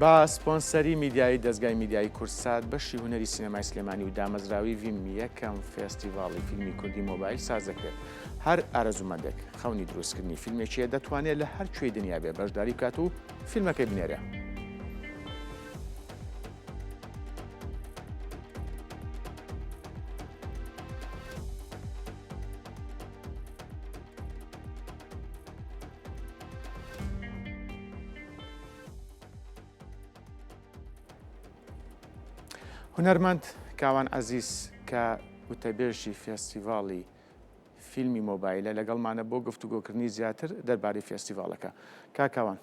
با سپۆنسەری میدیایی دەستگای میدیایی کورسات بەشی هونەری سینەمای سلێمانی و دامەزراوی ڤیم یەکەم فێستیڤاڵی فیلمی کوردی مۆبایل ساز دەکرێت. هەر ئارەزومەندێک خەونی دروستکردنی فیلمێکیە دەتوانێت لە هەر کوێی دنیا بێ بەشداری بکات و فیلمەکەی بنێرێ. هونەرمەند کاوان عەزیز کە وتەبێژی فێستیڤاڵی فیلمی مۆبایلە لەگەڵمانە بۆ گفتوگۆکردنی زیاتر دەربارەی فێستیڤاڵەکە. کاکاوان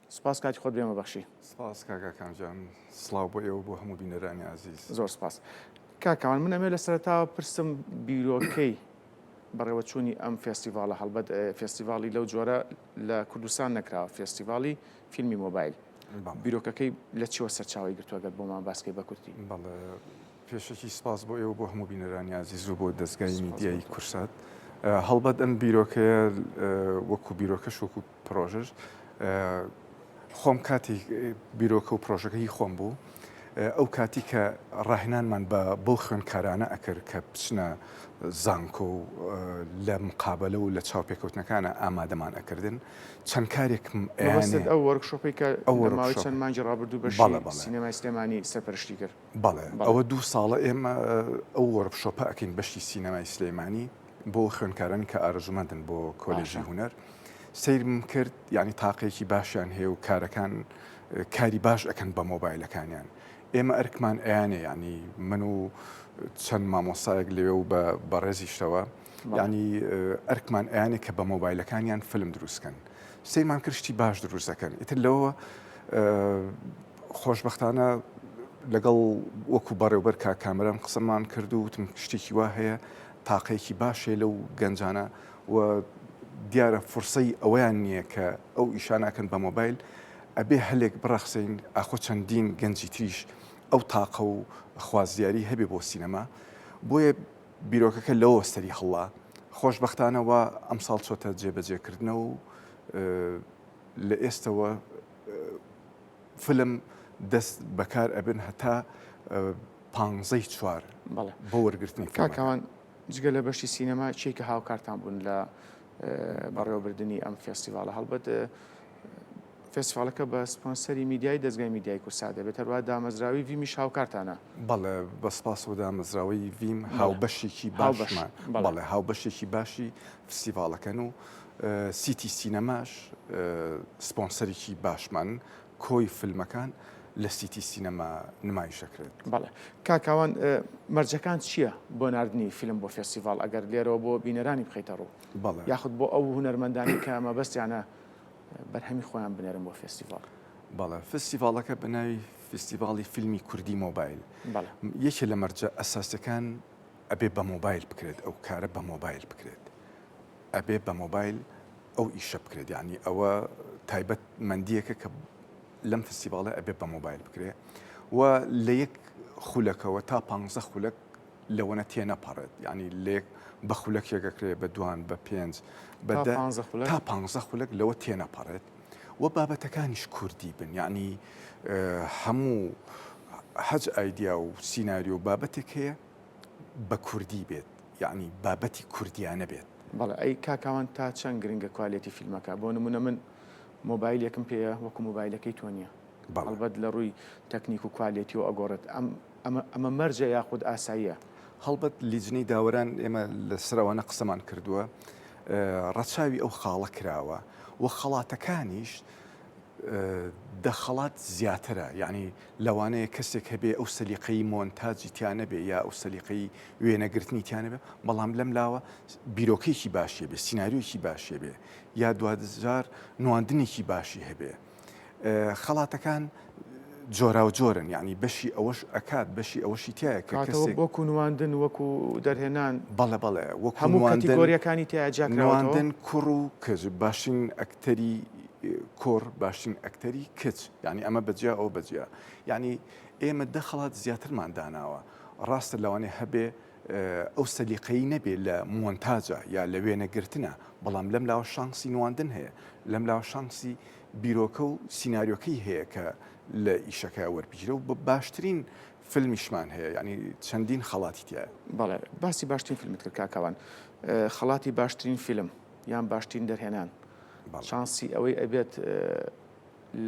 سوپاس کاتی خۆت بێمە بەخشی. سپاس کاکەکانجان، سڵاو بۆ ئێوە بۆ هەموو بینەرانی عەزیز. زۆر سپاس. کاکاوان من ئەمێ لە سەرەتاوە پرسم بیرۆکەی بەڕێوەچوونی ئەم فێستیڤاڵە هەڵبەت فێستیڤاڵی لەو جۆرە لە کوردستان نەکراوە، فێستیڤاڵی فیلمی مۆبایل. بیرۆکەکەی لە چیوە سەرچاوی گرتووەگەت بۆمان باسکەی بە کورتی؟ بەڵێ پێشەکی سپاس بۆ ئێوە بۆ هەموو بینەرانی عەزیز و بۆ دەستگای میدیایی کورسات. هەڵبەت ئەم بیرۆکەیە وەکو بیرۆکەش وەکو پرۆژەش خۆم کاتی بیرۆکە و پرۆژەکەی خۆم بوو. ئەو کاتی کە ڕاهێنانمان بەو خوێندکارانە ئەکرد کە بچنە زانکۆ و لە مقابلە و لە چاوپێکەوتنەکانە ئامادەمان ئەکردن چەند کارێکم ئەو وەرکشۆپی کە ماوەی چەند مانگی ڕابردوو بەشی سینەمای سلێمانی سەرپەرشتی کرد. بەڵێ ئەوە 2 ساڵە ئێمە ئەو وەرکشۆپە ئەکەین بەشی سینەمای سلێمانی بۆ خوێندکارانی کە ئارەزومەندن بۆ کۆلێژی هونەر. سیرم کرد یعنی تاقەیەکی باشیان هەیە و کارەکان کاری باش ئەکەن بە مۆبایلەکانیان. ئێمە ئەرکمان ئەیانێ ینی من و چەند مامۆسایەک لەوێ و بەڕێزیشتەوە ینی ئەرکمان ئەیانێ کە بە مۆبایلەکانیان فیلم دروستکەن. سیرمان کردشتی باش دروست دەکەن. ئیتر لەوە خۆشبەختانە لەگەڵ وەکو بەڕێوەبەر کامەران قسەمان کرد و وتم شتێکی وا هەیە تاقەیەکی باشێ لەو گەنجانە و دیارە فرسەی ئەوەیان نییە کە ئەو ئیشاناکەن بە مۆبایل ئەبێ هەلێک بڕەخسەین ئاخۆ چەندین گەنجی تریش ئەو تاقە و خوازیاری هەبێ بۆ سینەما. بۆیە بیرۆکەکە لەوە وەستەری هەڵا. خۆشبەختانەوە ئەم ساڵ چۆتە جێبەجێکردنەوە و لە ئێستەوە فلم دەست بەکار ئەبن هەتا 15 بۆ وەرگرتنی. کاکاوان جگە لە بەشی سینەما چێکە هاوکارتان بوون لە بەڕێوەبردننی ئەم فێستیڤاڵە هەڵبەت فێستیڤاڵەکە بە سپۆنسەری میدیای دەستگای میدیای کورسات دەبێت هەروە دامەزراوی ڤیمیش هاوکارتانە. بەڵێ بەسپاس و دامەزراوی ڤیم هاوبەشێکی باشمان بەڵێ هاوبەشێکی باشی فستیڤاڵەکەن و سیتی سینەماش سپۆنسەرێکی باشمان کۆی فیلمەکان لە سیتی سینەما نمایشەکرێت. بەڵێ کاکاوان مەرجەکان چییە بۆ ناردنی فیلم بۆ فێستیڤاڵ ئەگەر لێرەوە بۆ بینەرانی بخەیتە ڕوو؟ بەڵێ یاخود بۆ ئەو هونەرمەندانی کە مەبەستیانە بەرهەمی خۆیان بنێرن بۆ فێستیڤاڵ؟ بەڵێ فستیڤاڵەکە بەناوی فستیڤاڵی فیلمی کوردی مۆبایل یەکێ لە مەرجە ئەساسەکان ئەبێ بە مۆبایل بکرێت، ئەو کارە بە مۆبایل بکرێت، ئەبێ بە مۆبایل ئەو ئیشە بکرێت. یعنی ئەوە تایبەت مەندیەکە کە لەم فستیڤاڵە ئەبێ بە مۆبایل بکرێت و لە یەک خولەکەوە تا 15 خولەک لەوەنە تێنەپەڕێت. یعنی لێک بە خولەک یەکەکرێت بە 2 بە 5 تا 15 خولەک لەوە تێنەپەڕێت و بابەتەکانیش کوردی بن. یعنی هەموو حەج ئایدیا و سیناریۆ بابەتێک هەیە بە کوردی بێت، یعنی بابەتی کوردیانە بێت. بەڵێ ئەی کاکاوان تا چەند گرنگە کوالێتی فیلمەکە؟ بۆ نمونە من مۆبایل یەکم پێەیە وەکو مۆبایلەکەی تۆ نییە، هەڵبەت لە ڕووی تەکنیک و کوالێتی و ئەگۆڕێت ئەمە مەرجە یاخود ئاساییە؟ هەڵبەت لیجنەی داوەران ئێمە لە سەرەوەنە قسەمان کردووە ڕەچاوی ئەو خاڵە کراوە و خەڵاتەکانیش دەخەڵات زیاترە. یعنی لەوانەیە کەسێک هەبێ ئەو سەلیقەی مۆنتاجی تیانە بێ یا ئەو سەلیقەی وێنەگرتنی تیانە بێ، بەڵام لەم لاوە بیرۆکەیەکی باشیە بێ، سیناریۆیەکی باشیە بێ یا دوجار نواندنێکی باشی هەبێ. خەڵاتەکان جۆرا و جۆرن، یعنی بەشی ئەوەش ئەکات بەشی ئەوەشی تایە کە کەسێک وەکو نواندن وەکو دەرهێنان بەڵێ وەکو هەموو کاتیگۆریەکانی تیاجا نواندن کوڕ و کچ، باشین ئەکتەری کۆر باشین ئەکتەری کچ، یعنی ئەمە بەجیا ئەو بەجیا. یعنی ئێمە دەخەڵات زیاترمان داناوە. ڕاستە لەوانێ هەبێ ئەو سەلیقەی نەبێ لە مۆنتاجە یا لە وێنەگرتنە، بەڵام لەم لاوە شانسی نواندن هەیە، لەم لاوە شانسی بیرۆکە و سیناریۆکەی هەیە کە لە ئیشەکە وەربگیرە و بە باشترین فیلمیشمان هەیە یعنی چەندین خەڵاتی تایە. بەڵێ باسی باشترین فیلمت کرد کاکەوان خەڵاتی باشترین فیلم یان باشترین دەرهێنان شانسی ئەوەی ئەبێت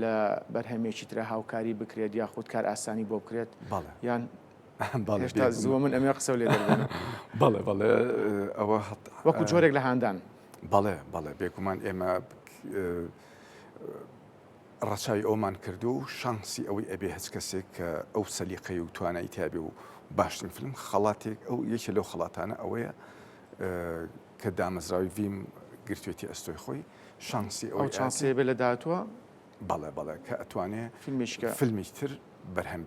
لە بەرهەمێکی ترە هاوکاری بکرێت یاخود کار ئاسانی بۆ بکرێت یان هێشتا زووە من ئەمێ قسە لێ دەبێن. بەڵێ بەڵێ ئەوە وەکو جۆرێک لە هاندان. بەڵێ بەڵێ بێگومان ئێمە ڕەچاوی ئەومان کردو و شانسی ئەوەی ئەبێ هەچ کەسێک کە ئەو سەلیقەی و توانایی تابێ و باشترین فیلم خەڵاتێک ئەو یەکێ لەو خەڵاتانە ئەوەیە کە دامەزراوی ڤیم گرتوێتی ئەستۆی خۆی شانسی ئەو چانسێ بێ لە داهاتوە بەڵێ بەڵێ کە ئەتوانێ فیلمێکی تر بەرهەم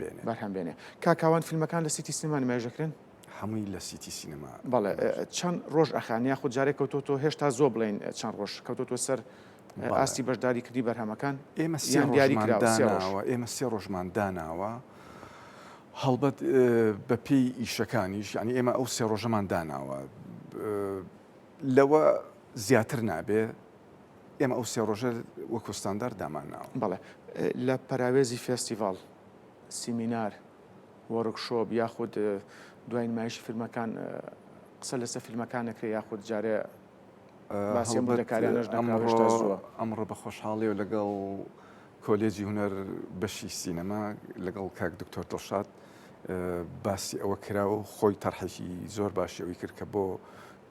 بێنێ. کاکاوان فیلمەکان لە سیتی سینەما نمایشەکرێن؟ هەمووی لە سیتی سینەما. بەڵێ چەند ڕۆژ ئەخان یاخود جارێک کەوتۆ هێشتا زۆر بڵێن چەند ڕۆژ کەوتۆ سەر ئاستی بەشداری کردی بەرهەمەکان؟ ئێمە سێ ڕۆژمان داناوە هەڵبەت بەپێی ئیشەکانیش ینی ئێمە ئەو سێ ڕۆژەمان داناوە لەوە زیاتر نابێ ئێمە ئەو سێ ڕۆژە وەکو ستاندار دامانناوە. بەڵێ لە پەراوێزی فێستیڤاڵ سیمینار وەرکشۆپ یاخود دوای نمایشی فیلمەکان قسە لەسەر فیلمەکان نەکرێ یاخود جارێ ئەمڕۆ بە خۆشحاڵی و لەگەڵ کۆلێجی هونەر بەشی سینەما لەگەڵ کاک دکتۆر دڵشاد باسی ئەوە کراوە و خۆی تەرحێکی زۆر باشی ئەوی کرد کە بۆ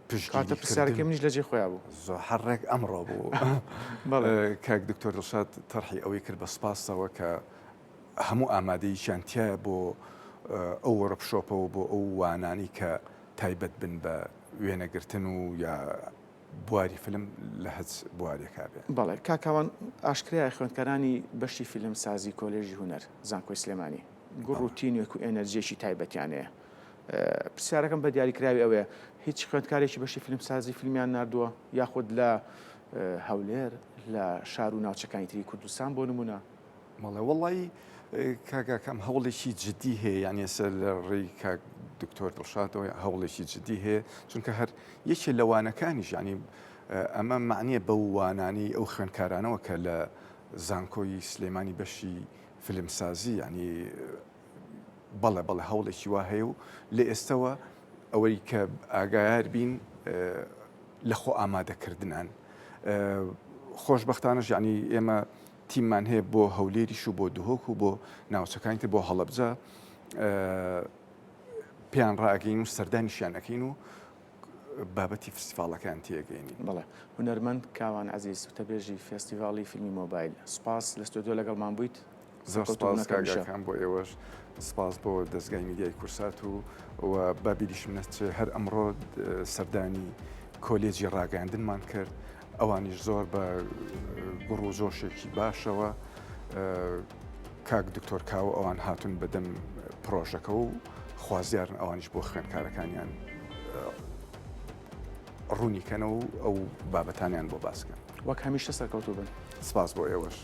پشتکاتە پرسیارەکەی منیش لەجێ خۆیان بوو زۆر هەڕێک ئەمڕۆ بوو. کاک دکتۆر دڵشاد تەرحی ئەوەی کرد بە سپاسەوە کە هەموو ئامادەییشیان تایە بۆ ئەو وەرکشۆپەوە بۆ ئەو وانانی کە تایبەت بن بە وێنەگرتن و یا بواری فیلم لە هەچ بوارێکا بێ. بەڵێ کاکاوان ئاشکرای خوێندکارانی بەشی فیلم سازی کۆلێژی هونەر زانکۆی سلێمانی گوڕوتینێک و ئێنەرجێکی تایبەتیانەیە. پرسیارەکەم بە دیاریکراوی ئەوەیە هیچ خوێندکارێکی بەشی فیلم سازی فیلمیان نردووە یاخود لە هەولێر لە شار و ناوچەکانی تری کوردستان بۆ نمونە؟ مەڵێ وەڵی کاگاکەم هەوڵێکی جدی هەیە یان ێستا لە ڕێی کاک دکتۆر دڵشادەوە هەوڵێکی جدی هەیە چونکە هەر یەکێ لە وانەکانیش ینی ئەمە معنیە بەو وانانی ئەو خوێندکارانەوە کە لە زانکۆی سلێمانی بەشی فیلمسازی ینی بەڵێ هەوڵێکی وا هەیە و لە ئێستەوە ئەوەی کە ئاگایار بین لە خۆ ئامادەکردنان خۆشبەختانەش ینی ئێمە تیممان هەیە بۆ هەولێریش و بۆ دوهۆک و بۆ ناوچەکانی تر بۆ هەڵەبجە پێیان ڕاگەین و سەردانیشیان ئەەکەین و بابەتی فستیڤاڵەکان تێگەینی. بەڵێ هونەرمەند کاوان عەزیز وتەبێژی فێستیڤاڵی فیلمی مۆبایل سپاس لە ستۆدیۆ لەگەڵمان بوویت. زۆر سپاس کاگاکان بۆ ئێوەش سپاس بۆ دەستگای میدیای کورسات و بابیریشم نەچێ هەر ئەمڕۆ سەردانی کۆلێجی ڕاگەاندنمان کرد ئەوانیش زۆر بە گوڕ و جۆشێکی باشەوە کاک دکتۆر کاوە ئەوان هاتون بەدەم پرۆژەکە و خوازیارن ئەوانیش بۆ خوێندکارەکانیان ڕوونیکەنەوە و ئەو بابەتانیان بۆ باسکەن. وەک هەمیشە سەرکەوتوو بن. سپاس بۆ ئێوەش.